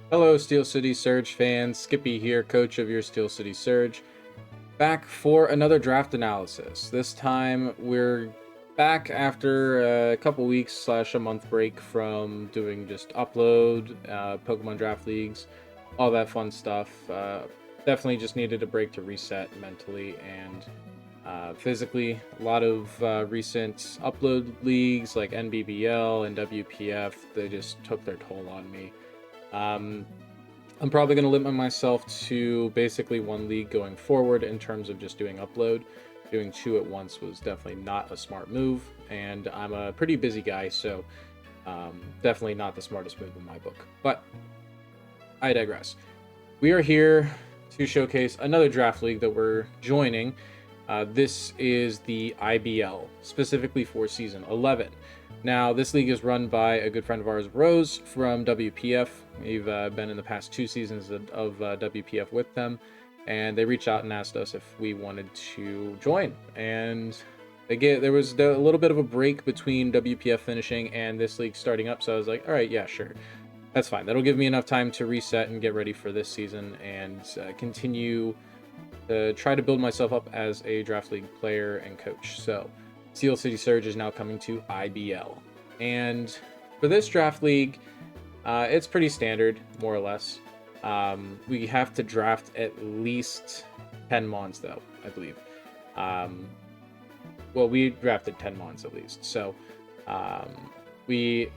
Hello, Steel City Surge fans. Kippy here, coach of your Steel City Surge. Back for another draft analysis. This time we're back after a couple weeks slash a month break from doing just upload, Pokemon draft leagues, all that fun stuff. Definitely just needed a break to reset mentally and physically. A lot of recent upload leagues like NBBL and WPF, they just took their toll on me. I'm probably going to limit myself to basically one league going forward in terms of just doing upload. Doing two at once was definitely not a smart move, and I'm a pretty busy guy, so definitely not the smartest move in my book. But I digress. We are here to showcase another draft league that we're joining. This is the IBL, specifically for Season 11. Now, this league is run by a good friend of ours, Rose, from WPF. We've been in the past 2 seasons of WPF with them, and they reached out and asked us if we wanted to join. And there was a little bit of a break between WPF finishing and this league starting up, so I was like, all right, yeah, sure. That's fine. That'll give me enough time to reset and get ready for this season and continue to try to build myself up as a draft league player and coach. So Steel City Surge is now coming to IBL. And for this draft league, it's pretty standard, more or less. We have to draft at least 10 Mons, though, I believe. Well, we drafted 10 Mons at least. So we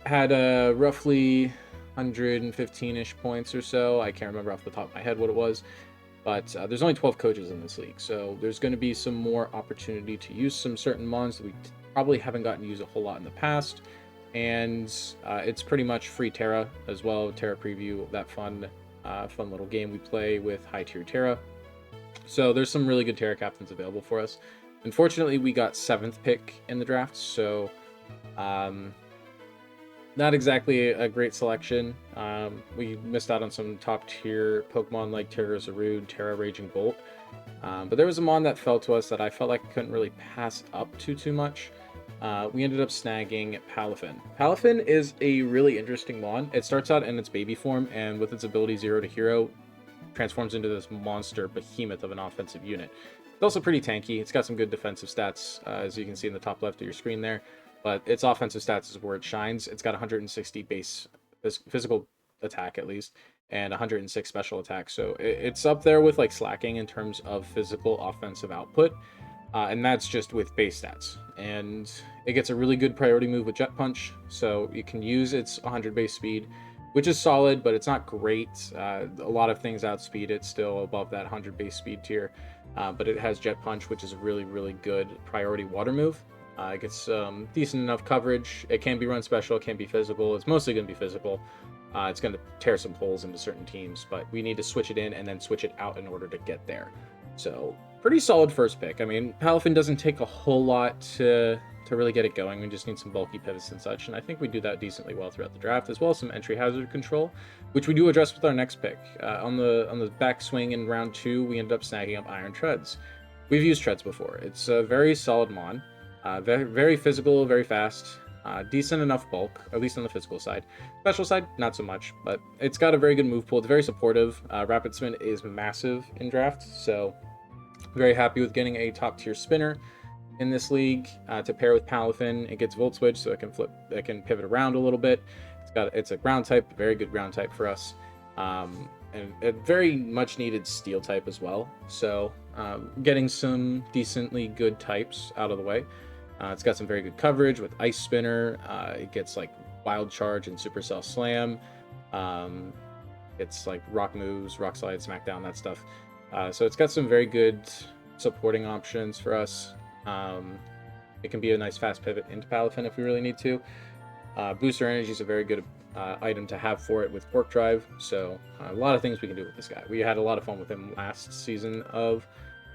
had roughly 115-ish points or so. I can't remember off the top of my head what it was. But there's only 12 coaches in this league, so there's going to be some more opportunity to use some certain mons that we probably haven't gotten to use a whole lot in the past. And it's pretty much free Terra as well. Terra preview, that fun little game we play with high tier Terra. So there's some really good Terra captains available for us. Unfortunately, we got 7th pick in the draft, so not exactly a great selection. We missed out on some top tier Pokemon like Terra Zarude, Terra Raging Bolt. But there was a mon that fell to us that I felt like I couldn't really pass up too much. We ended up snagging Palafin. Palafin is a really interesting mon. It starts out in its baby form, and with its ability 0 to Hero, transforms into this monster behemoth of an offensive unit. It's also pretty tanky. It's got some good defensive stats, as you can see in the top left of your screen there. But its offensive stats is where it shines. It's got 160 base physical attack at least, and 106 special attack. So it's up there with like slacking in terms of physical offensive output, and that's just with base stats. And it gets a really good priority move with Jet Punch, so you can use its 100 base speed, which is solid, but it's not great. A lot of things outspeed it still above that 100 base speed tier, but it has Jet Punch, which is a really good priority water move. It gets decent enough coverage. It can be run special, it can be physical. It's mostly going to be physical. It's going to tear some holes into certain teams, but we need to switch it in and then switch it out in order to get there. So, pretty solid first pick. I mean, Palafin doesn't take a whole lot to really get it going. We just need some bulky pivots and such, and I think we do that decently well throughout the draft, as well as some entry hazard control, which we do address with our next pick. On the back swing in round 2, we ended up snagging up Iron Treads. We've used Treads before. It's a very solid mon. Very physical, very fast, decent enough bulk, at least on the physical side. Special side, not so much, but it's got a very good move pool. It's very supportive. Rapid Spin is massive in draft, so very happy with getting a top tier spinner in this league to pair with Palafin. It gets Volt Switch, so it can pivot around a little bit. It's a ground type, very good ground type for us, and a very much needed steel type as well. So getting some decently good types out of the way. It's got some very good coverage with Ice Spinner. It gets like Wild Charge and Supercell Slam. It's like rock moves, rock slide, smackdown, that stuff. So it's got some very good supporting options for us. It can be a nice fast pivot into Palafin if we really need to. Booster Energy is a very good item to have for it with Quark Drive. So a lot of things we can do with this guy. We had a lot of fun with him last season of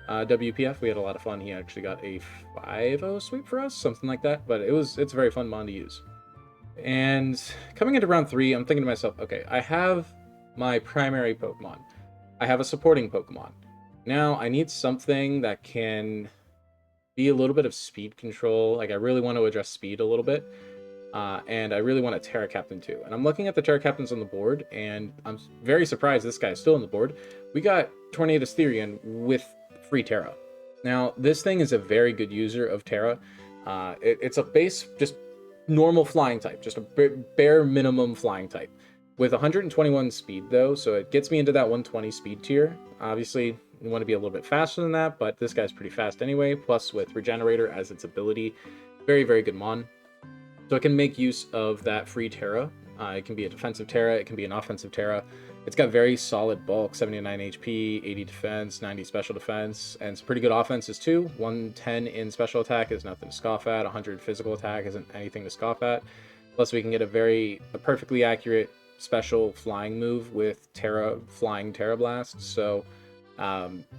WPF. We had a lot of fun. He actually got a 5-0 sweep for us, something like that, but it's a very fun mon to use. And coming into round 3, I'm thinking to myself, okay, I have my primary Pokemon. I have a supporting Pokemon. Now I need something that can be a little bit of speed control. Like, I really want to address speed a little bit. and I really want a Terra Captain too. And I'm looking at the Terra Captains on the board, and I'm very surprised this guy is still on the board. We got Tornadus Therian with free Terra. Now, this thing is a very good user of Terra. It's a base, just normal flying type, just a bare minimum flying type. With 121 speed, though, so it gets me into that 120 speed tier. Obviously, you want to be a little bit faster than that, but this guy's pretty fast anyway. Plus, with Regenerator as its ability, very, very good mon. So it can make use of that free Terra. It can be a defensive Terra, it can be an offensive Terra. It's got very solid bulk, 79 HP, 80 defense, 90 special defense, and some pretty good offenses too. 110 in special attack is nothing to scoff at, 100 physical attack isn't anything to scoff at. Plus we can get a perfectly accurate special flying move with flying Terra Blast. So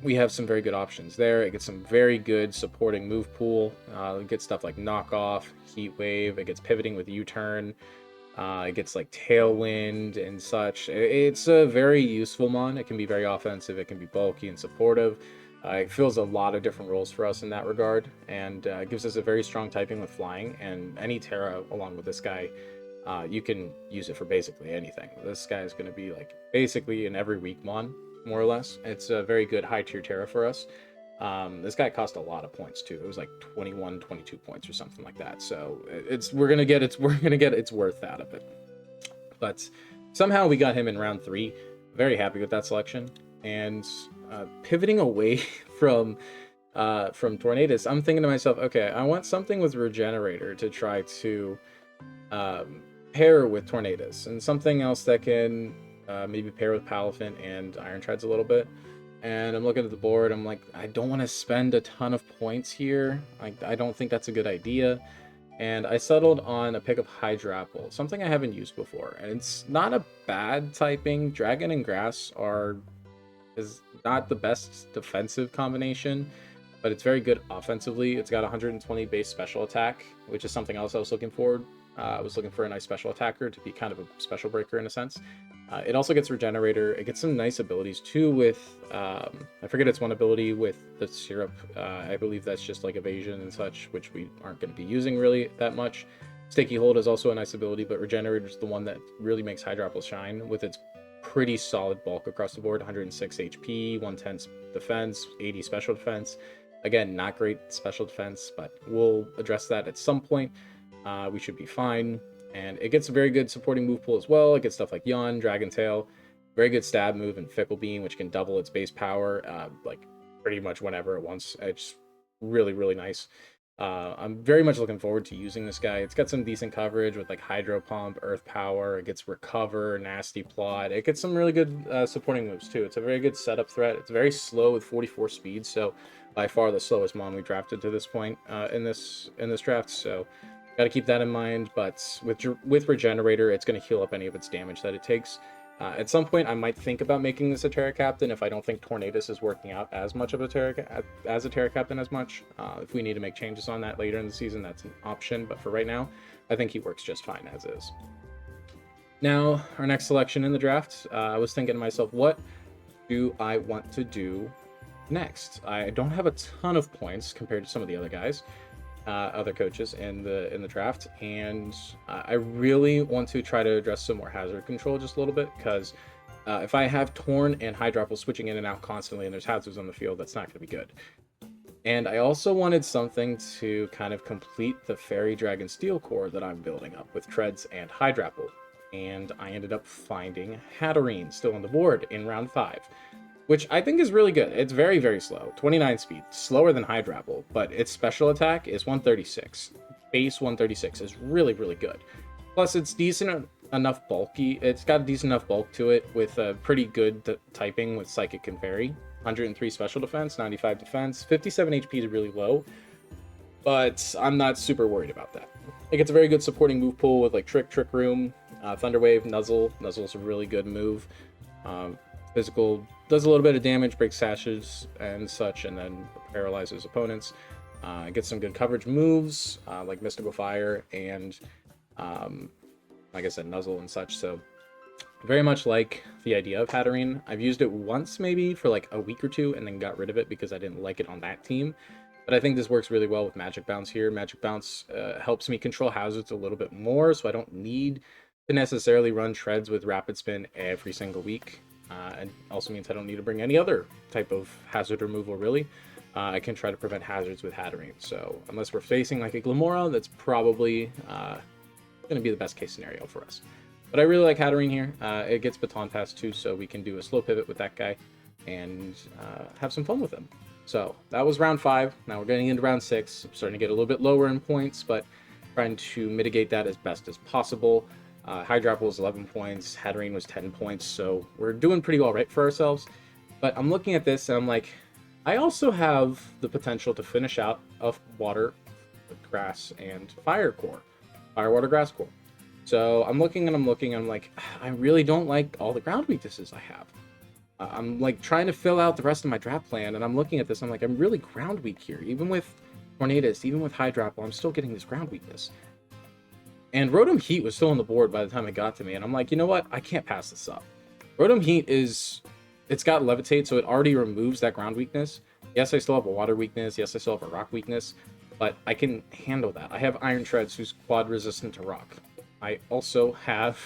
we have some very good options there. It gets some very good supporting move pool. It gets stuff like Knockoff, Heat Wave, it gets pivoting with U-Turn. It gets like Tailwind and such. It's a very useful mon. It can be very offensive, it can be bulky and supportive. It fills a lot of different roles for us in that regard, and gives us a very strong typing with flying, and any Terra along with this guy, you can use it for basically anything. This guy is going to be like basically in every weak mon, more or less. It's a very good high tier Terra for us. This guy cost a lot of points too. It was like 21, 22 points or something like that. So we're gonna get its worth out of it. But somehow we got him in round 3. Very happy with that selection. And pivoting away from Tornadus, I'm thinking to myself, okay, I want something with Regenerator to try to pair with Tornadus, and something else that can maybe pair with Palafin and Iron Treads a little bit. And I'm looking at the board, I'm like, I don't want to spend a ton of points here. I don't think that's a good idea. And I settled on a pick of Hydrapple, something I haven't used before. And it's not a bad typing. Dragon and Grass is not the best defensive combination, but it's very good offensively. It's got 120 base special attack, which is something else I was looking for. I was looking for a nice special attacker to be kind of a special breaker in a sense. It also gets Regenerator. It gets some nice abilities too with, I forget its one ability with the Syrup. I believe that's just like evasion and such, which we aren't going to be using really that much. Sticky Hold is also a nice ability, but Regenerator is the one that really makes Hydrapple shine with its pretty solid bulk across the board. 106 HP, 110 defense, 80 special defense. Again, not great special defense, but we'll address that at some point. We should be fine. And it gets a very good supporting move pool as well. It gets stuff like Yawn, Dragon Tail, very good stab move, and Fickle Beam, which can double its base power, like pretty much whenever it wants. It's really, really nice. I'm very much looking forward to using this guy. It's got some decent coverage with like Hydro Pump, Earth Power. It gets Recover, Nasty Plot. It gets some really good supporting moves too. It's a very good setup threat. It's very slow with 44 speed, so by far the slowest mon we drafted to this point in this draft. So got to keep that in mind, but with Regenerator, it's going to heal up any of its damage that it takes. At some point, I might think about making this a Terra Captain if I don't think Tornadus is working out as much of a Terra Captain as much. If we need to make changes on that later in the season, that's an option, but for right now, I think he works just fine as is. Now, our next selection in the draft, I was thinking to myself, what do I want to do next? I don't have a ton of points compared to some of the other guys. Other coaches in the draft, and I really want to try to address some more hazard control just a little bit, because if I have Torn and Hydrapple switching in and out constantly and there's hazards on the field, that's not going to be good. And I also wanted something to kind of complete the Fairy Dragon Steel core that I'm building up with Treads and Hydrapple, and I ended up finding Hatterene still on the board in round 5. Which I think is really good. It's very, very slow. 29 speed. Slower than Hydrapple, but its special attack is 136. Base 136 is really, really good. Plus, it's decent enough bulky. It's got a decent enough bulk to it with a pretty good typing with Psychic and Fairy. 103 special defense, 95 defense. 57 HP is really low, but I'm not super worried about that. It gets a very good supporting move pool with like Trick Room, Thunder Wave, Nuzzle. Nuzzle's a really good move. Physical does a little bit of damage, breaks sashes and such, and then paralyzes opponents. Gets some good coverage moves like Mystical Fire and, like I said, Nuzzle and such. So very much like the idea of Hatterene. I've used it once maybe for like a week or two and then got rid of it because I didn't like it on that team. But I think this works really well with Magic Bounce here. Magic Bounce helps me control hazards a little bit more, so I don't need to necessarily run Shreds with Rapid Spin every single week. And also means I don't need to bring any other type of hazard removal, really. I can try to prevent hazards with Hatterene. So unless we're facing like a Glamora, that's probably going to be the best case scenario for us. But I really like Hatterene here. It gets Baton Pass too, so we can do a slow pivot with that guy and have some fun with him. So that was round 5. Now we're getting into round 6. I'm starting to get a little bit lower in points, but trying to mitigate that as best as possible. Hydrapple was 11 points, Hatterene was 10 points, so we're doing pretty all right for ourselves. But I'm looking at this and I'm like, I also have the potential to finish out of water, grass, and fire core. Fire, water, grass core. So I'm looking and I'm like, I really don't like all the ground weaknesses I have. I'm like trying to fill out the rest of my draft plan, and I'm looking at this, I'm like, I'm really ground weak here. Even with Tornadus, even with Hydrapple, I'm still getting this ground weakness. And Rotom Heat was still on the board by the time it got to me, and I'm like, you know what? I can't pass this up. Rotom Heat it's got Levitate, so it already removes that ground weakness. Yes, I still have a water weakness. Yes, I still have a rock weakness, but I can handle that. I have Iron Treads, who's quad resistant to rock. I also have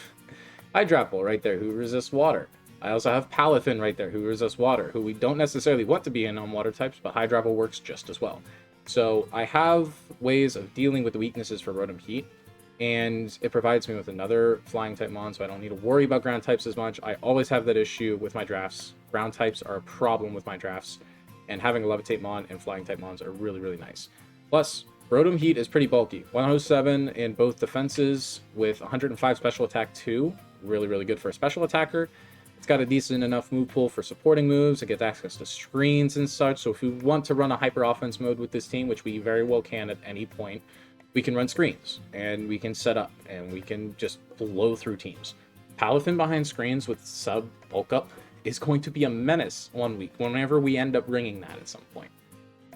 Hydrapple right there, who resists water. I also have Palafin right there, who resists water, who we don't necessarily want to be in on water types, but Hydrapple works just as well. So I have ways of dealing with the weaknesses for Rotom Heat, and it provides me with another flying type mon, so I don't need to worry about ground types as much. I always have that issue with my drafts. Ground types are a problem with my drafts, and having a Levitate mon and flying type mons are really, really nice. Plus, Rotom Heat is pretty bulky. 107 in both defenses with 105 special attack too. Really, really good for a special attacker. It's got a decent enough move pool for supporting moves. It gets access to screens and such. So if we want to run a hyper offense mode with this team, which we very well can at any point, we can run screens and we can set up and we can just blow through teams. Palafin behind screens with sub bulk up is going to be a menace 1 week whenever we end up bringing that at some point.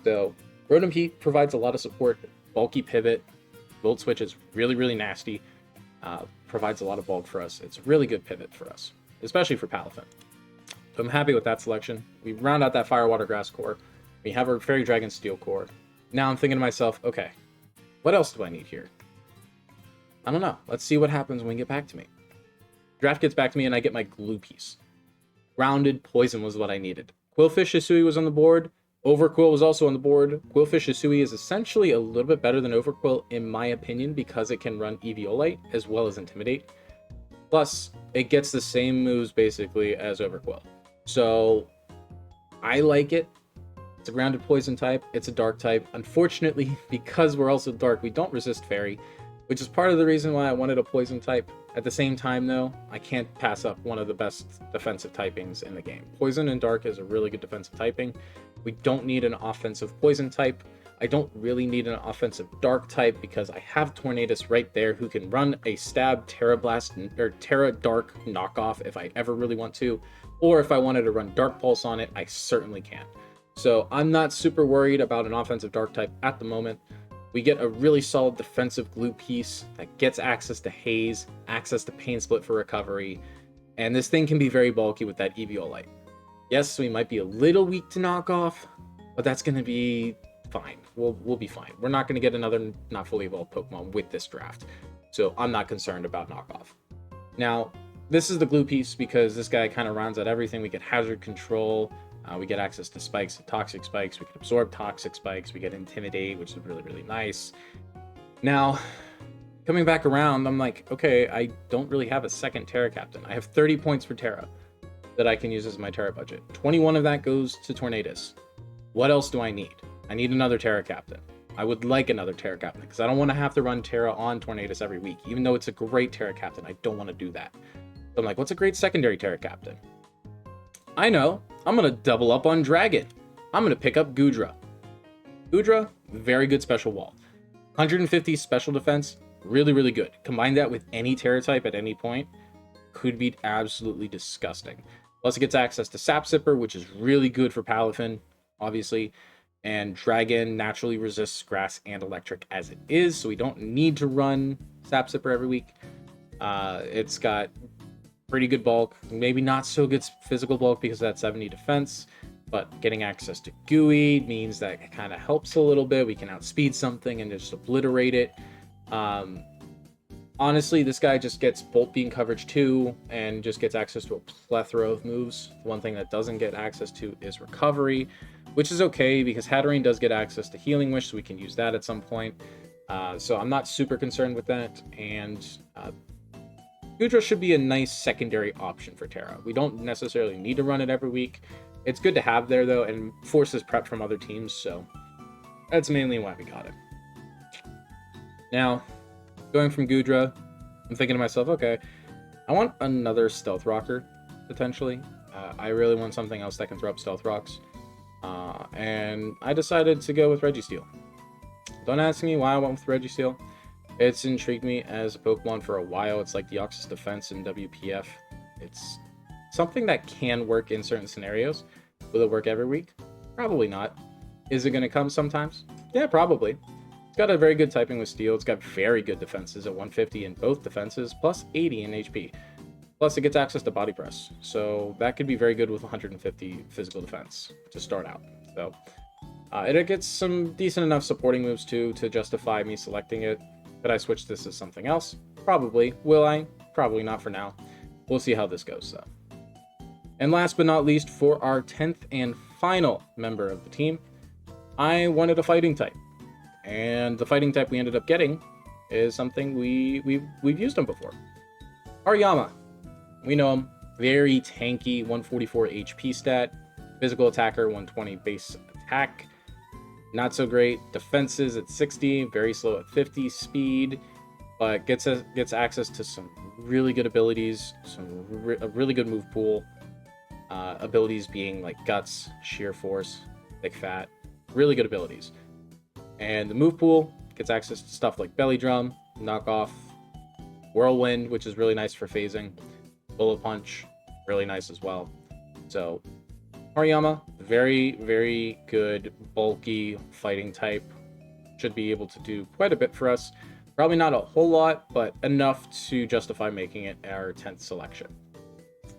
So Rotom Heat provides a lot of support. Bulky pivot, Volt Switch is really, really nasty. Provides a lot of bulk for us. It's a really good pivot for us, especially for Palafin. So I'm happy with that selection. We round out that Fire, Water, Grass core. We have our Fairy Dragon Steel core. Now I'm thinking to myself, okay, what else do I need here? I don't know. Let's see what happens when we get back to me. Draft gets back to me and I get my glue piece. Grounded Poison was what I needed. Quillfish Hisui was on the board. Overquill was also on the board. Quillfish Hisui is essentially a little bit better than Overquill in my opinion because it can run Eviolite as well as Intimidate. Plus, it gets the same moves basically as Overquill. So, I like it. It's a grounded poison type. It's a dark type. Unfortunately, because we're also dark, we don't resist Fairy, which is part of the reason why I wanted a poison type. At the same time, though, I can't pass up one of the best defensive typings in the game. Poison and Dark is a really good defensive typing. We don't need an offensive poison type. I don't really need an offensive dark type because I have Tornadus right there who can run a stab Terra Blast or Terra Dark knockoff if I ever really want to, or if I wanted to run Dark Pulse on it, I certainly can. So I'm not super worried about an offensive dark type at the moment. We get a really solid defensive glue piece that gets access to Haze, access to Pain Split for recovery, and this thing can be very bulky with that Eviolite. Yes, we might be a little weak to knockoff, but that's going to be fine. We'll be fine. We're not going to get another not fully evolved Pokemon with this draft, so I'm not concerned about knockoff. Now, this is the glue piece because this guy kind of rounds out everything. We get hazard control, we get access to spikes and toxic spikes, we can absorb toxic spikes, we get intimidate, which is really, really nice. Now, coming back around, I'm like, okay, I don't really have a second Terra Captain. I have 30 points for Terra that I can use as my Terra budget. 21 of that goes to Tornadus. What else do I need? I need another Terra Captain. I would like another Terra Captain because I don't want to have to run Terra on Tornadus every week. Even though it's a great Terra Captain, I don't want to do that. So I'm like, what's a great secondary Terra Captain? I know. I'm going to double up on Dragon. I'm going to pick up Goodra. Goodra, very good special wall. 150 special defense, really, really good. Combine that with any Terra type at any point, could be absolutely disgusting. Plus it gets access to Sap Sipper, which is really good for Palafin, obviously. And Dragon naturally resists grass and electric as it is, so we don't need to run Sap Sipper every week. It's got pretty good bulk, maybe not so good physical bulk because of that 70 defense, but getting access to GUI means that it kind of helps a little bit. We can outspeed something and just obliterate it. Honestly, this guy just gets bolt beam coverage too, and just gets access to a plethora of moves. One thing that doesn't get access to is recovery, which is okay because Hatterene does get access to Healing Wish, so we can use that at some point. So I'm not super concerned with that, and Gudra should be a nice secondary option for Terra. We don't necessarily need to run it every week. It's good to have there, though, and forces prep from other teams, so that's mainly why we got it. Now, going from Gudra, I'm thinking to myself, okay, I want another Stealth Rocker, potentially. I really want something else that can throw up Stealth Rocks. And I decided to go with Registeel. Don't ask me why I went with Registeel. It's intrigued me as a Pokemon for a while. It's like Deoxys Defense in WPF. It's something that can work in certain scenarios. Will it work every week? Probably not. Is it going to come sometimes? Yeah, probably. It's got a very good typing with Steel. It's got very good defenses at 150 in both defenses, plus 80 in HP. Plus, it gets access to Body Press. So that could be very good with 150 physical defense to start out. So it gets some decent enough supporting moves too to justify me selecting it. Could I switch this to something else? Probably. Will I? Probably not for now. We'll see how this goes though. And last but not least, for our 10th and final member of the team, I wanted a fighting type. And the fighting type we ended up getting is something we've used him before. Hariyama. We know him. Very tanky, 144 HP stat. Physical attacker, 120 base attack. Not so great. Defenses at 60, very slow at 50 speed, but gets access to some really good abilities, a really good move pool. Abilities being like Guts, Sheer Force, Thick Fat. Really good abilities. And the move pool gets access to stuff like Belly Drum, Knockoff, Whirlwind, which is really nice for phasing. Bullet Punch, really nice as well. So Hariyama, very, very good, bulky fighting type. Should be able to do quite a bit for us. Probably not a whole lot, but enough to justify making it our 10th selection.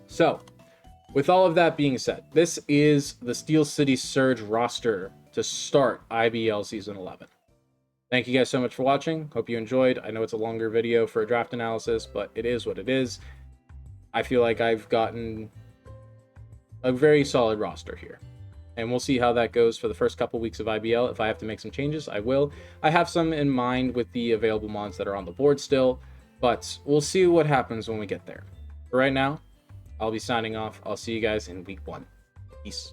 So, with all of that being said, this is the Steel City Surge roster to start IBL Season 11. Thank you guys so much for watching. Hope you enjoyed. I know it's a longer video for a draft analysis, but it is what it is. I feel like I've gotten a very solid roster here. And we'll see how that goes for the first couple weeks of IBL. If I have to make some changes, I will. I have some in mind with the available mons that are on the board still, but we'll see what happens when we get there. For right now, I'll be signing off. I'll see you guys in week 1. Peace.